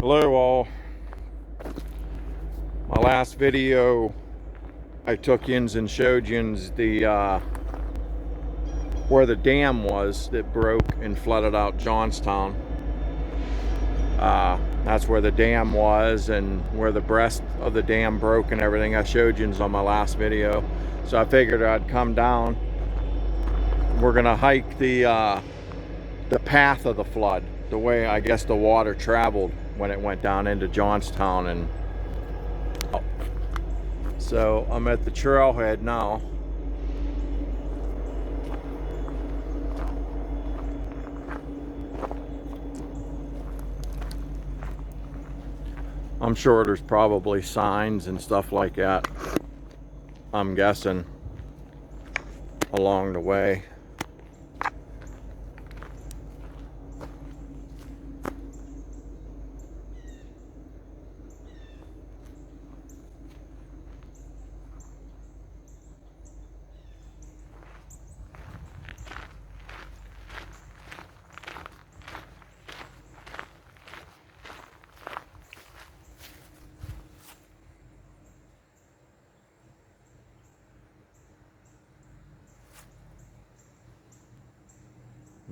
Hello all. My last video I took yins and showed yins where the dam was that broke and flooded out Johnstown. That's where the dam was and where the breast of the dam broke and everything. I showed yins on my last video. So I figured I'd come down. We're gonna hike the path of the flood, the way I guess the water traveled when it went down into Johnstown. And so I'm at the trailhead now. I'm sure there's probably signs and stuff like that, I'm guessing, along the way.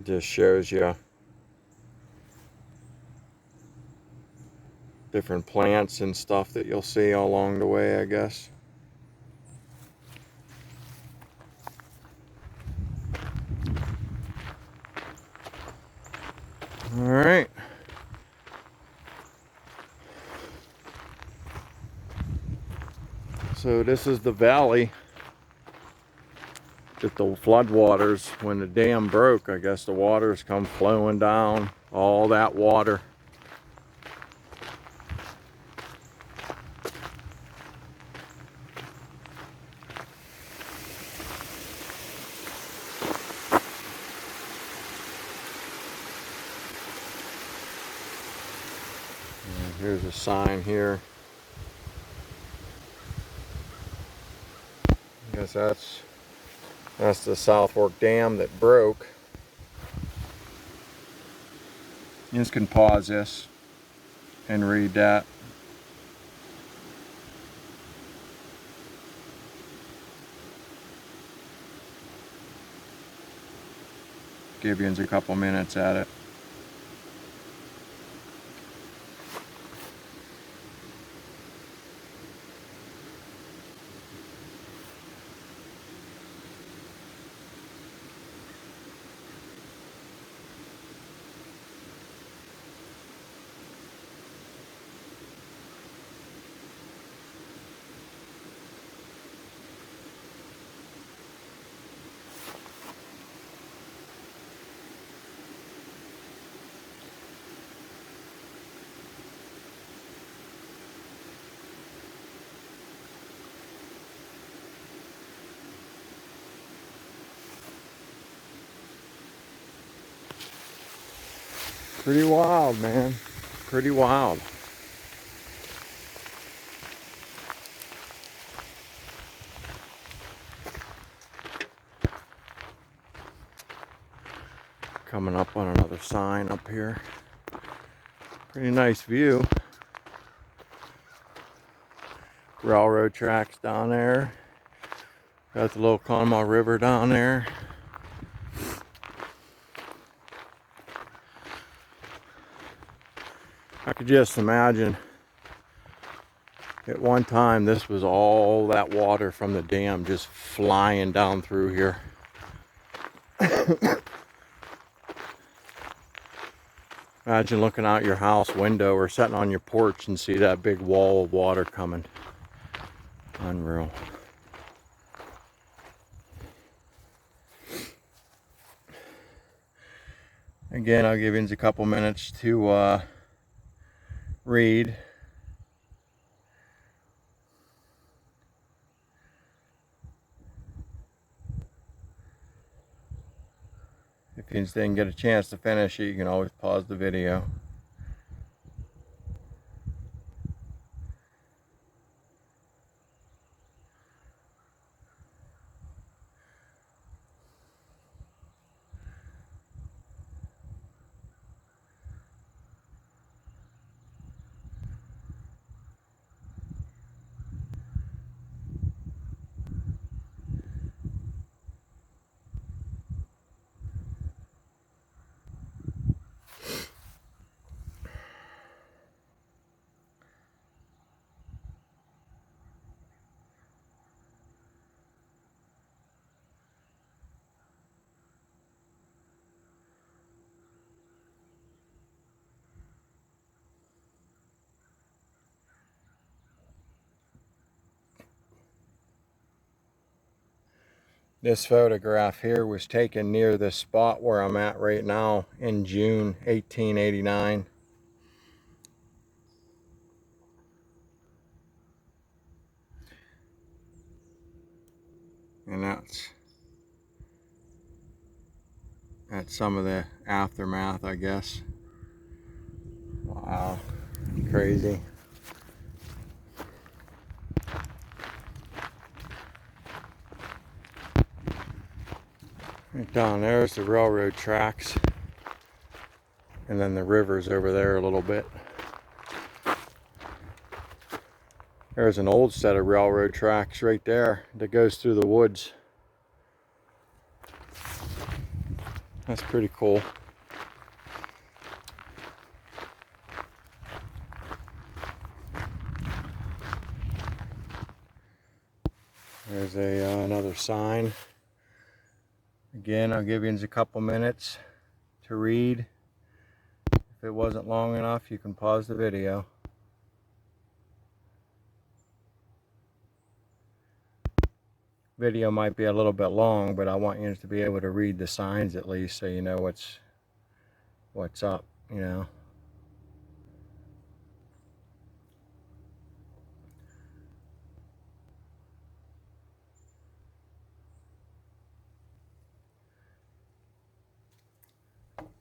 Just shows you different plants and stuff that you'll see along the way, I guess. All right. So this is the valley that the floodwaters, when the dam broke, I guess the waters come flowing down, all that water. And here's a sign here. I guess that's the South Fork Dam that broke. You just can pause this and read that. Give you a couple minutes at it. Pretty wild, man. Pretty wild. Coming up on another sign up here. Pretty nice view. Railroad tracks down there. Got the little Conemaugh River down there. I could just imagine at one time this was all that water from the dam just flying down through here. Imagine looking out your house window or sitting on your porch and see that big wall of water coming. Unreal. Again, I'll give you a couple minutes to read. If you didn't get a chance to finish it, you can always pause the video. This photograph here was taken near this spot where I'm at right now in June 1889. And that's some of the aftermath, I guess. Wow, crazy. Right down there's the railroad tracks. And then the river's over there a little bit. There's an old set of railroad tracks right there that goes through the woods. That's pretty cool. There's another sign. Again, I'll give you a couple minutes to read. If it wasn't long enough, you can pause the video. Video might be a little bit long, but I want you to be able to read the signs at least, so you know what's up, you know.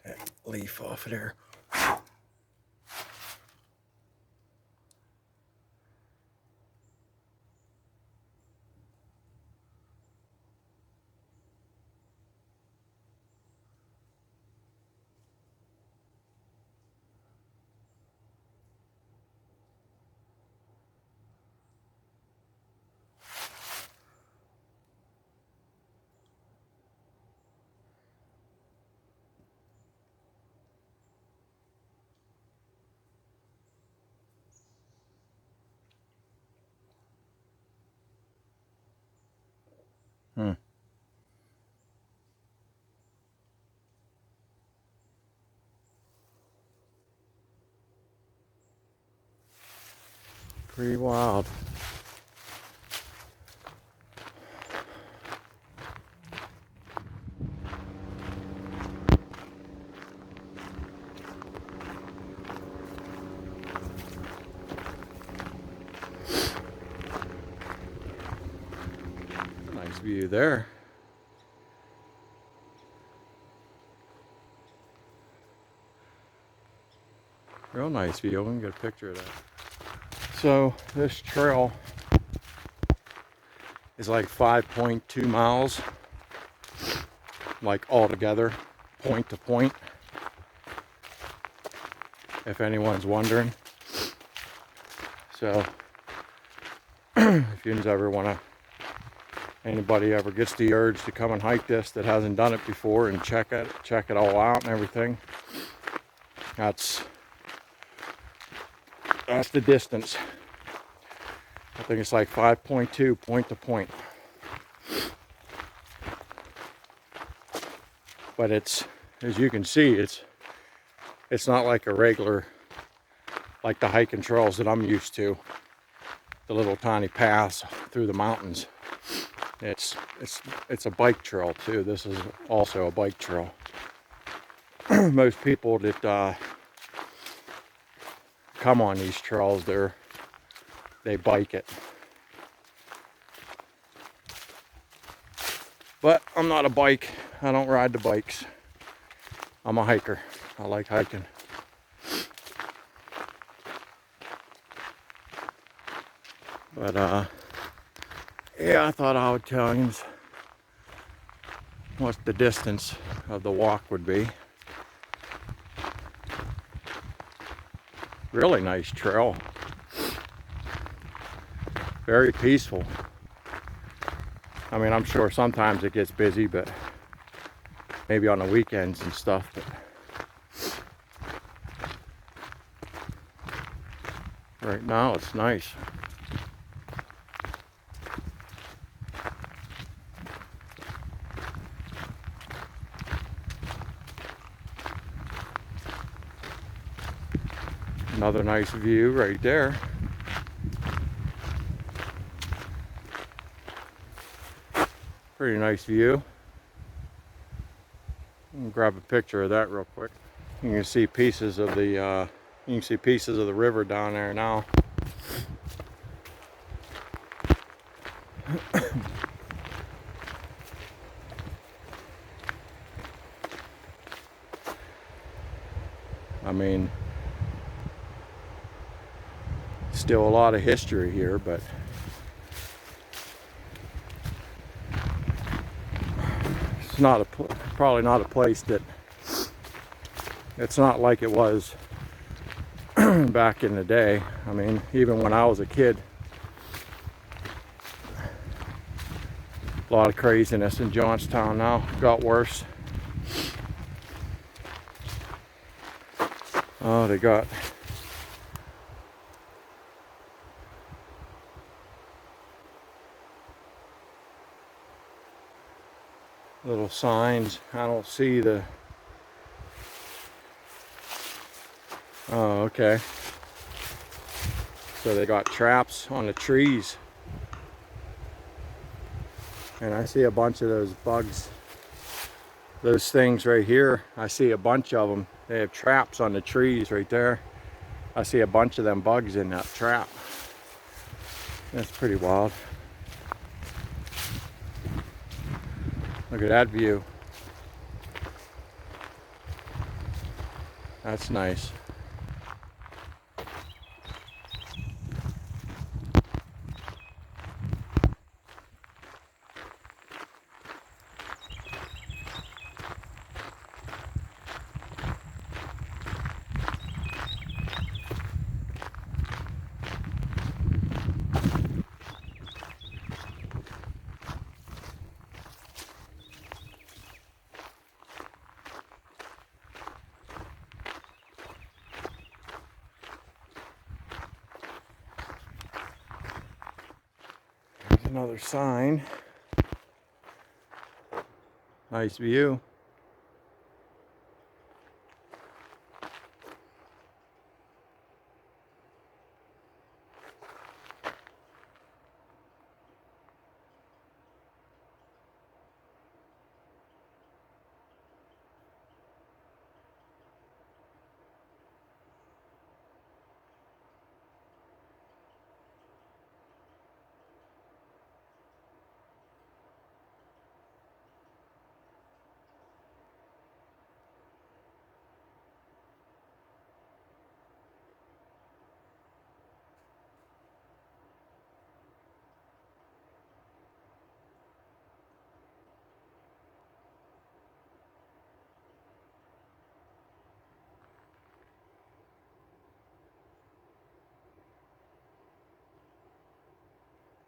That leaf off of there. Pretty wild. Nice view there. Real nice view. We can get a picture of that. So this trail is like 5.2 miles, like all together, point to point, if anyone's wondering. So if you ever want to, anybody ever gets the urge to come and hike this that hasn't done it before and check it all out and everything, that's the distance. I think it's like 5.2 point to point. But it's, as you can see, it's not like a regular, like the hiking trails that I'm used to. The little tiny paths through the mountains. It's a bike trail too. This is also a bike trail. Most people that come on these trails, they bike it. But I'm not a bike. I don't ride the bikes. I'm a hiker. I like hiking. But yeah, I thought I would tell you what the distance of the walk would be. Really nice trail. Very peaceful. I mean, I'm sure sometimes it gets busy, but maybe on the weekends and stuff. But right now, it's nice. Another nice view right there. Pretty nice view. I'll grab a picture of that real quick. You can see pieces of the river down there now. I mean, still a lot of history here, but it's not probably not a place that, it's not like it was back in the day. I mean, even when I was a kid, a lot of craziness in Johnstown now. Got worse. Oh, they got little signs. I don't see the... Oh, okay. So they got traps on the trees. And I see a bunch of those bugs. Those things right here, I see a bunch of them. They have traps on the trees right there. I see a bunch of them bugs in that trap. That's pretty wild. Look at that view. That's nice. There's another sign. Nice view.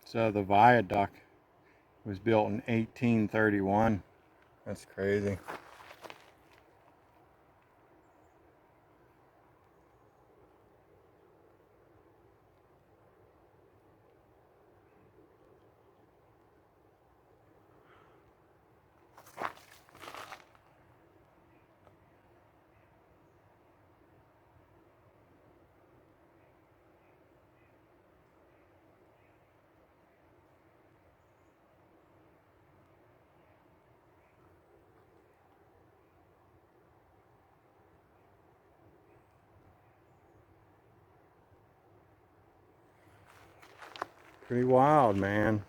So the viaduct was built in 1831. That's crazy. Pretty wild, man.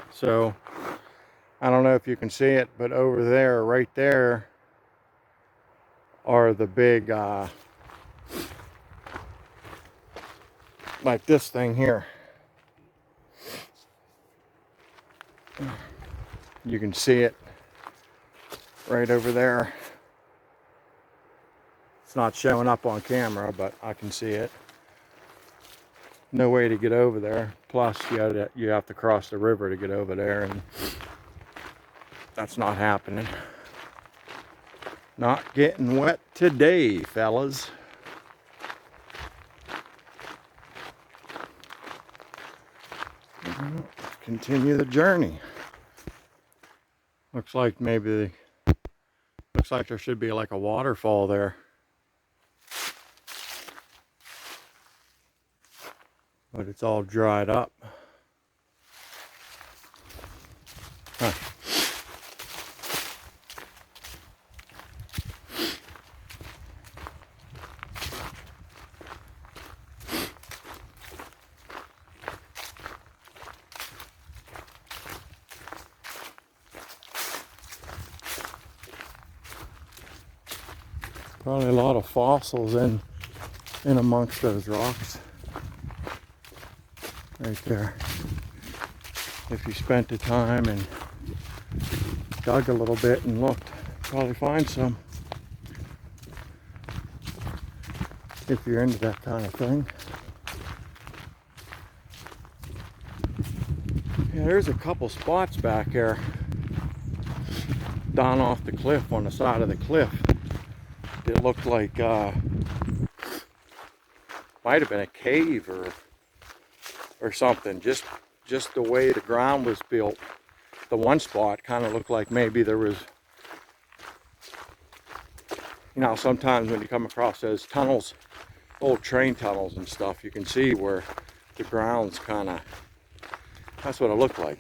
So, I don't know if you can see it, but over there, right there, are the big, like this thing here. You can see it right over there. It's not showing up on camera, but I can see it. No way to get over there. Plus, you have to cross the river to get over there, and that's not happening. Not getting wet today, fellas. Continue the journey. Looks like there should be like a waterfall there. But it's all dried up. Probably a lot of fossils in amongst those rocks. Right there. If you spent the time and dug a little bit and looked, probably find some. If you're into that kind of thing. Yeah, there's a couple spots back there down off the cliff, on the side of the cliff, that looked like might have been a cave or something. Just the way the ground was built. The one spot kind of looked like maybe there was, you know, sometimes when you come across those tunnels, old train tunnels and stuff, you can see where the ground's kind of, that's what it looked like.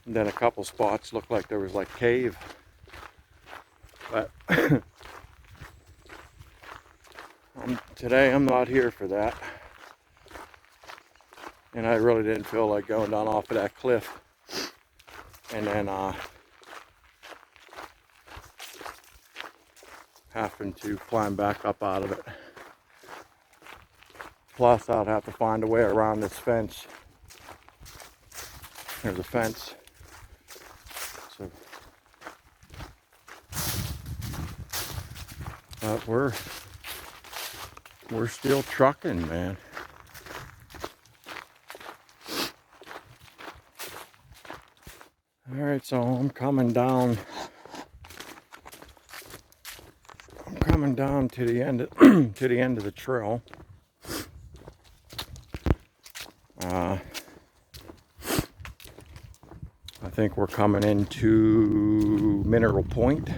And then a couple spots looked like there was like cave. But today I'm not here for that. And I really didn't feel like going down off of that cliff and then having to climb back up out of it. Plus I'd have to find a way around this fence. There's a fence. So, but we're still trucking, man. All right, so I'm coming down to the end to the end of the trail. I think we're coming into Mineral Point.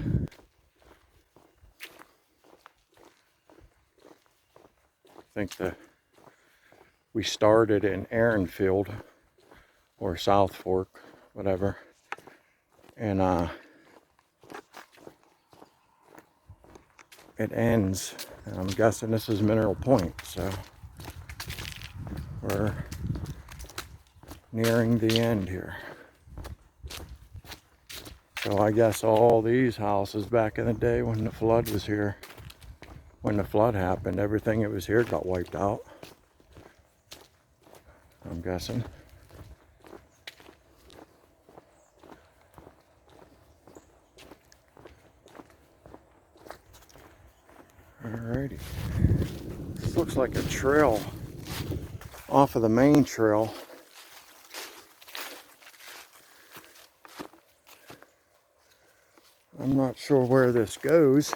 I think we started in Aaronfield or South Fork, whatever. And it ends, and I'm guessing this is Mineral Point, so we're nearing the end here. So I guess all these houses back in the day when the flood was here, when the flood happened, everything that was here got wiped out, I'm guessing. Alrighty. This looks like a trail off of the main trail. I'm not sure where this goes,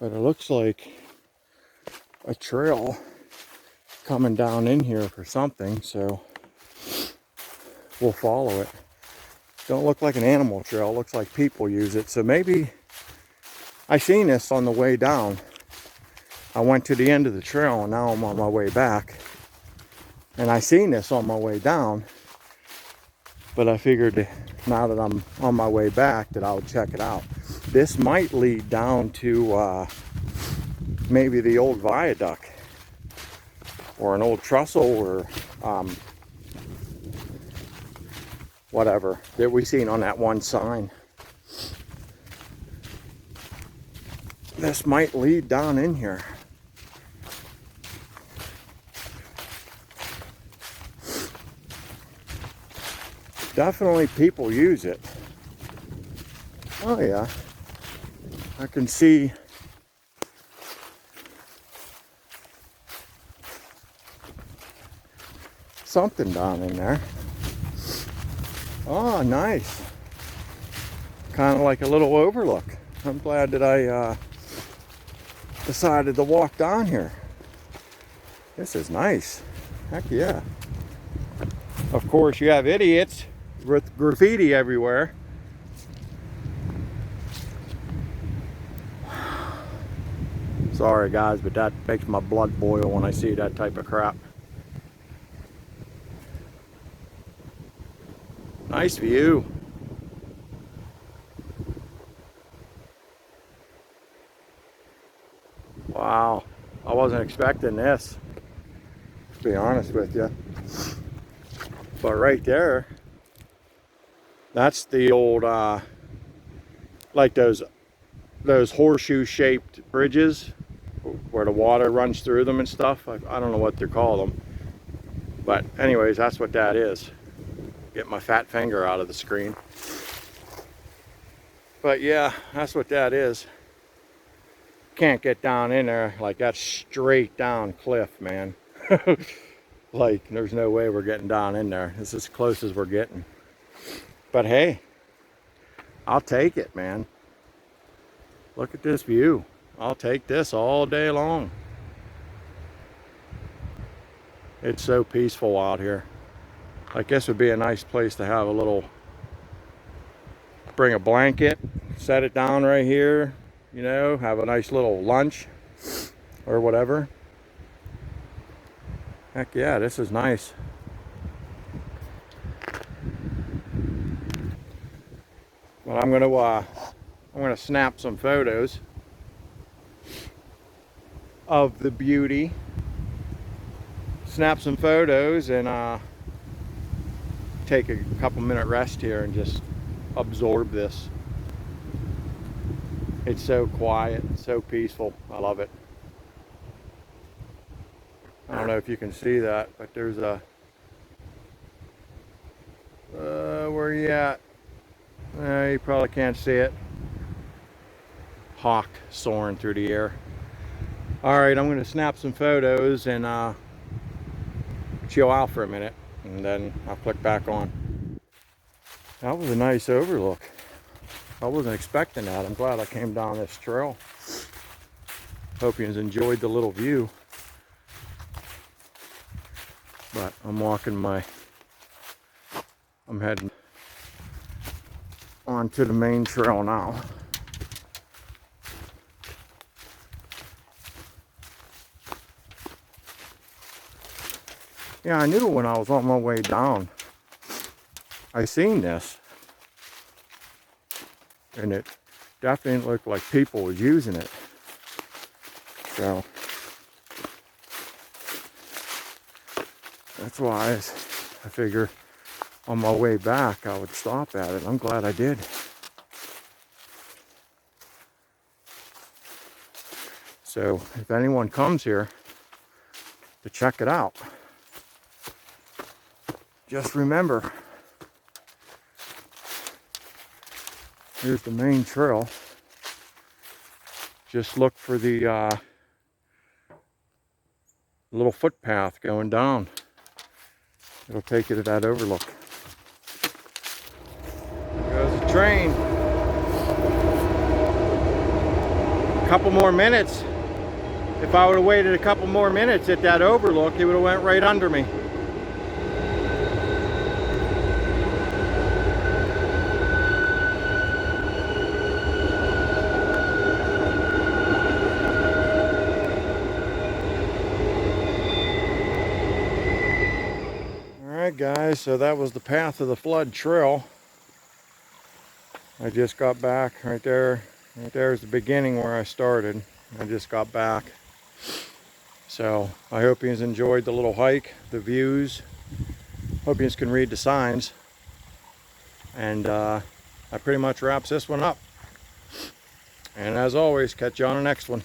but it looks like a trail coming down in here for something, so we'll follow it. Don't look like an animal trail, looks like people use it, so maybe I seen this on the way down. I went to the end of the trail and now I'm on my way back. And I seen this on my way down, but I figured now that I'm on my way back that I would check it out. This might lead down to maybe the old viaduct or an old trestle or whatever that we seen on that one sign. This might lead down in here. Definitely people use it. Oh yeah, I can see something down in there. Oh, nice. Kind of like a little overlook. I'm glad that I decided to walk down here. This is nice. Heck yeah. Of course, you have idiots with graffiti everywhere. Sorry guys, but that makes my blood boil when I see that type of crap. Nice view. Wow, I wasn't expecting this, to be honest with you. But right there, that's the old like those horseshoe shaped bridges where the water runs through them and stuff. I don't know what they call them, but anyways, that's what that is. Get my fat finger out of the screen. But yeah, that's what that is. Can't get down in there. Like, that's straight down cliff, man. Like, there's no way we're getting down in there. This is as close as we're getting. But hey, I'll take it, man. Look at this view. I'll take this all day long. It's so peaceful out here. Like, this would be a nice place to have a little, bring a blanket, set it down right here, you know, have a nice little lunch or whatever. Heck yeah, this is nice. Well, I'm gonna snap some photos of the beauty. Snap some photos and take a couple minute rest here and just absorb this. It's so quiet, so peaceful. I love it. I don't know if you can see that, but there's a where are you at? You probably can't see it. Hawk soaring through the air. All right, I'm going to snap some photos and chill out for a minute, and then I'll click back on. That was a nice overlook. I wasn't expecting that. I'm glad I came down this trail. Hope you enjoyed the little view. But I'm heading onto the main trail now. Yeah, I knew when I was on my way down, I seen this, and it definitely looked like people was using it. So that's why I figure on my way back I would stop at it. I'm glad I did. So if anyone comes here to check it out, just remember, here's the main trail. Just look for the little footpath going down. It'll take you to that overlook. There goes the train. A couple more minutes. If I would have waited a couple more minutes at that overlook, it would have went right under me. Guys, so that was the Path of the Flood trail. I just got back right there. Right there is the beginning where I started. I just got back. So I hope you enjoyed the little hike, the views. Hope you can read the signs. And that pretty much wraps this one up. And as always, catch you on the next one.